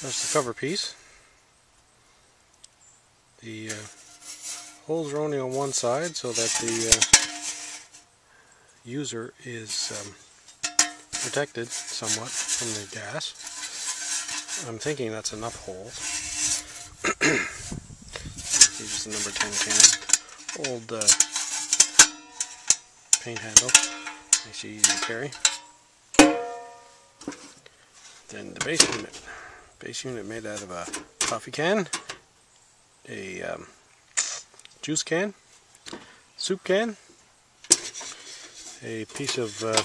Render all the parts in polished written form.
That's the cover piece. The holes are only on one side so that the user is protected somewhat from the gas. I'm thinking that's enough holes. Here's the number 10 can. Old paint handle. Makes it easy to carry. Then the base unit. Base unit made out of a coffee can, a juice can, soup can, a piece of what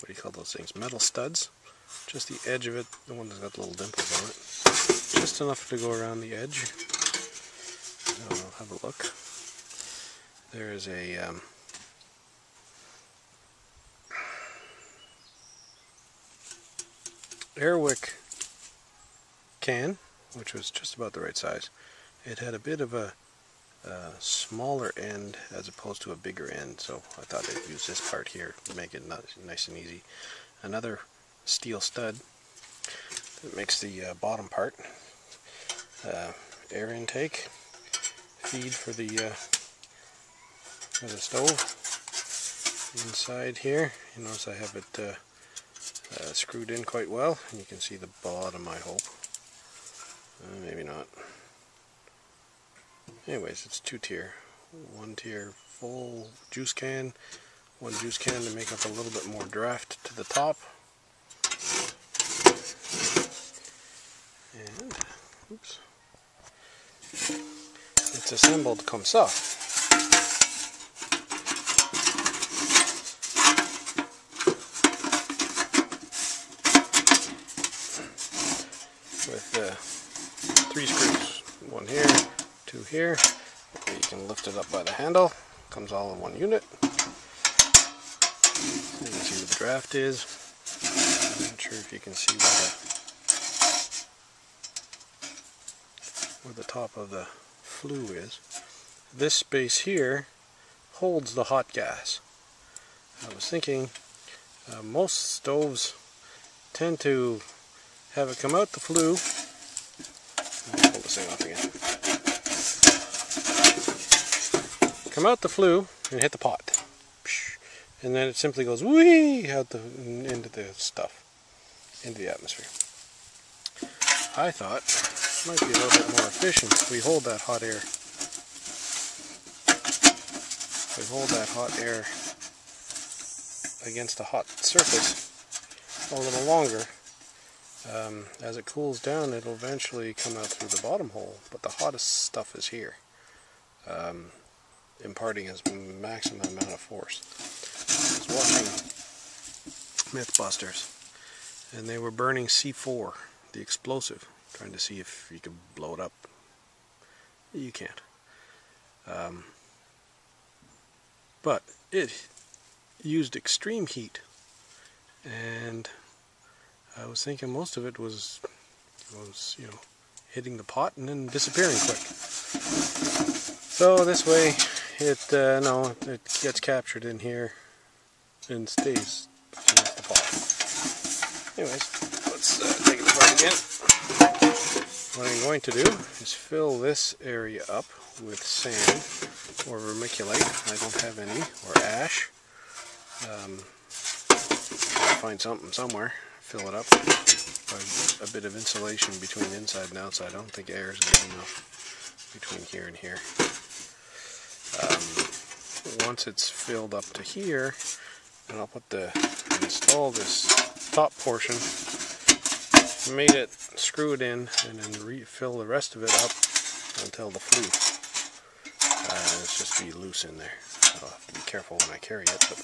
do you call those things? Metal studs. Just the edge of it, the one that's got little dimples on it. Just enough to go around the edge. I'll have a look. There is a Airwick can, which was just about the right size. It had a bit of a smaller end as opposed to a bigger end, so I thought I'd use this part here to make it nice and easy. Another steel stud that makes the bottom part air intake, feed for the stove. Inside here, you notice I have it screwed in quite well, and you can see the bottom, I hope. Maybe not. Anyways, it's two-tier. One tier full juice can, one juice can to make up a little bit more draft to the top. And, oops, it's assembled comme ça. With 3 screws, one here, 2 here. You can lift it up by the handle. Comes all in one unit. You can see what the draft is. I'm not sure if you can see where the top of the flue is. This space here holds the hot gas. I was thinking most stoves tend to have it come out the flue. Let me pull this thing off again. Come out the flue and hit the pot, and then it simply goes whee out into the stuff, into the atmosphere. I thought it might be a little bit more efficient if we hold that hot air. We hold that hot air against a hot surface a little longer. As it cools down, it'll eventually come out through the bottom hole, but the hottest stuff is here, imparting its maximum amount of force. I was watching Mythbusters, and they were burning C4, the explosive, trying to see if you could blow it up. You can't. But it used extreme heat, and I was thinking most of it was you know, hitting the pot and then disappearing quick. So this way, it gets captured in here and stays against the pot. Anyways, let's take it apart again. What I'm going to do is fill this area up with sand or vermiculite. I don't have any, or ash. I'll find something somewhere. Fill it up by a bit of insulation between inside and outside. I don't think air is good enough between here and here. Once it's filled up to here, then I'll install this top portion, made it, screw it in, and then refill the rest of it up until the flue. It's just be loose in there. I'll have to be careful when I carry it, but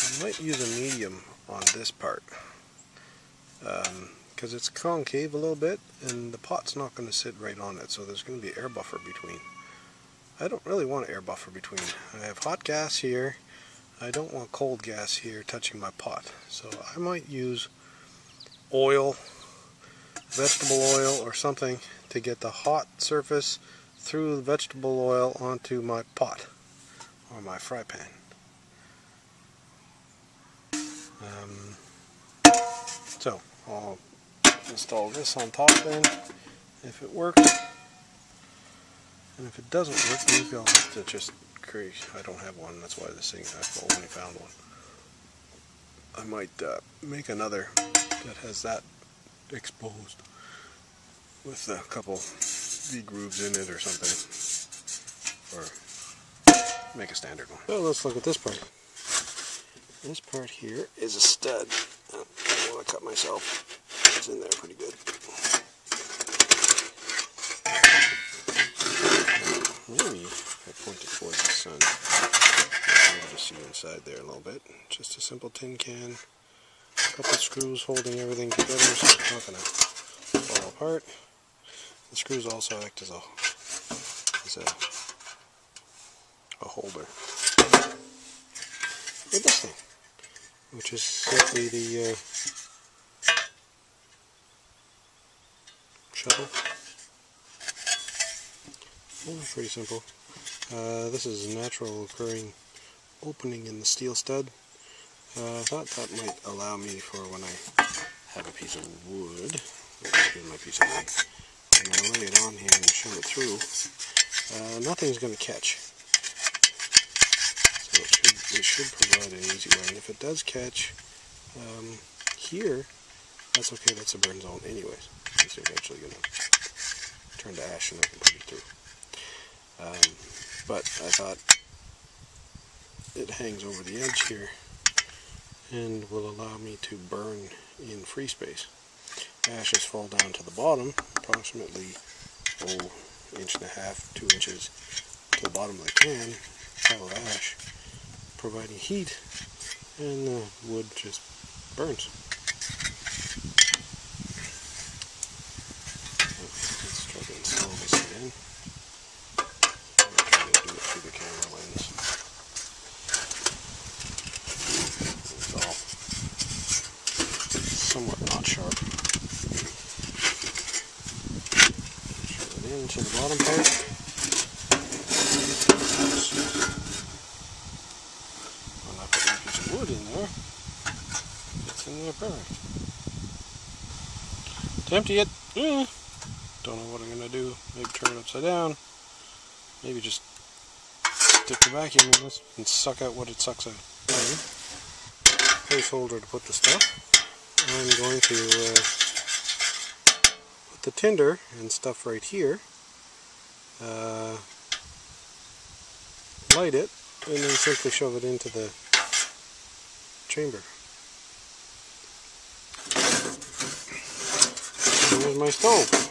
I might use a medium on this part because it's concave a little bit and the pot's not going to sit right on it, so there's going to be air buffer between. I don't really want air buffer between. I have hot gas here. I don't want cold gas here touching my pot, so I might use oil vegetable oil or something to get the hot surface through the vegetable oil onto my pot or my fry pan. So I'll install this on top then, if it works. And if it doesn't work, maybe I'll have to just create, I don't have one, that's why this thing, I've only found one. I might make another that has that exposed with a couple V-grooves in it or something, or make a standard one. So let's look at this part. This part here is a stud. I don't want to cut myself. It's in there pretty good. Maybe if I point it towards the sun, I'll be able to see inside there a little bit. Just a simple tin can, a couple of screws holding everything together so it's not going to fall apart. The screws also act as a holder with this thing, which is simply the shuttle. Pretty simple. This is a natural occurring opening in the steel stud. I thought that might allow me for when I have a piece of wood, here's my piece of wood, and I lay it on here and shove it through, nothing's going to catch. So it should provide an easy way, and if it does catch here, that's okay, that's a burn zone anyways. It's eventually going to turn to ash and I can put it through. But I thought it hangs over the edge here and will allow me to burn in free space. Ashes fall down to the bottom, approximately 1.5 inches, 2 inches to the bottom of the can, full of ash, providing heat, and the wood just burns. Let's try to install this again. The camera lens. It's all somewhat not sharp. Shove it into the bottom part. When I put a piece of wood in there, it's in there perfect. To empty it, don't know what I'm going to do. Maybe turn it upside down. Maybe just stick the vacuum in this and suck out what it sucks out. Placeholder to put the stuff. I'm going to put the tinder and stuff right here, light it, and then simply shove it into the chamber. And there's my stove.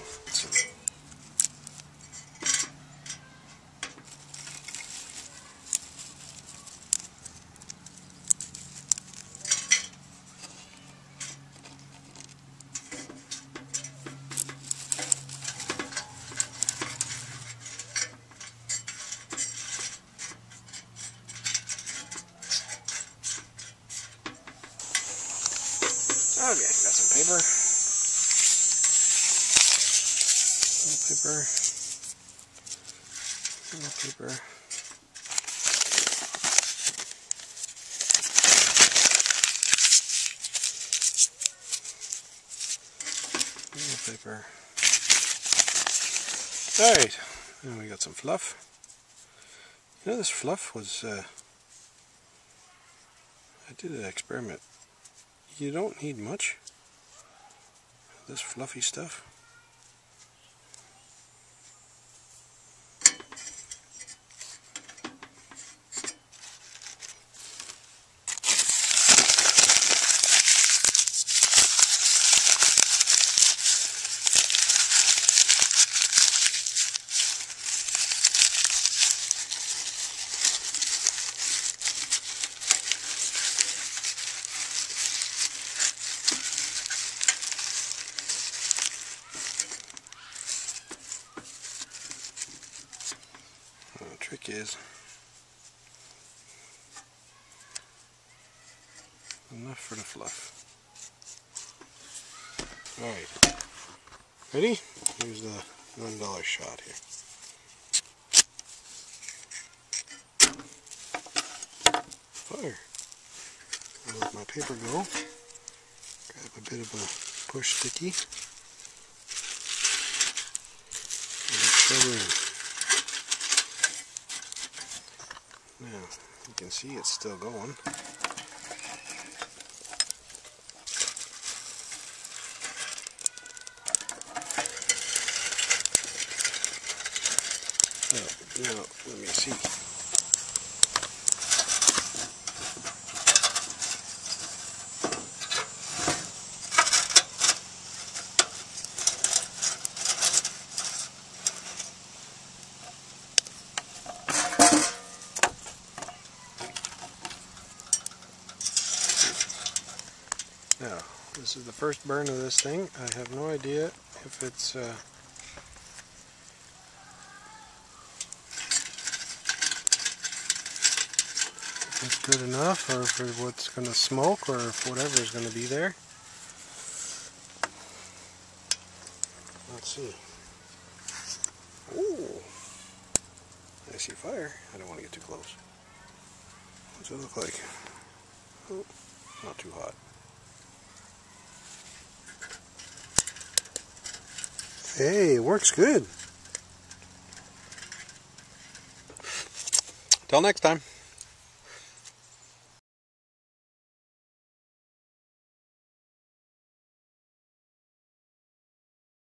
Okay, got some paper. Paper. Paper. Alright, and we got some fluff. You know, this fluff was, I did an experiment. You don't need much of this fluffy stuff. Trick is enough for the fluff. Alright, Ready? Here's the $1 shot here. Fire. I'll let my paper go. Grab a bit of a push sticky. And shove in. Now, you can see it's still going. Now, let me see. Now, this is the first burn of this thing. I have no idea if it's good enough, or for what's going to smoke, or if whatever is going to be there. Let's see. Ooh, I see fire. I don't want to get too close. What's it look like? Oh, not too hot. Hey, it works good. Till next time.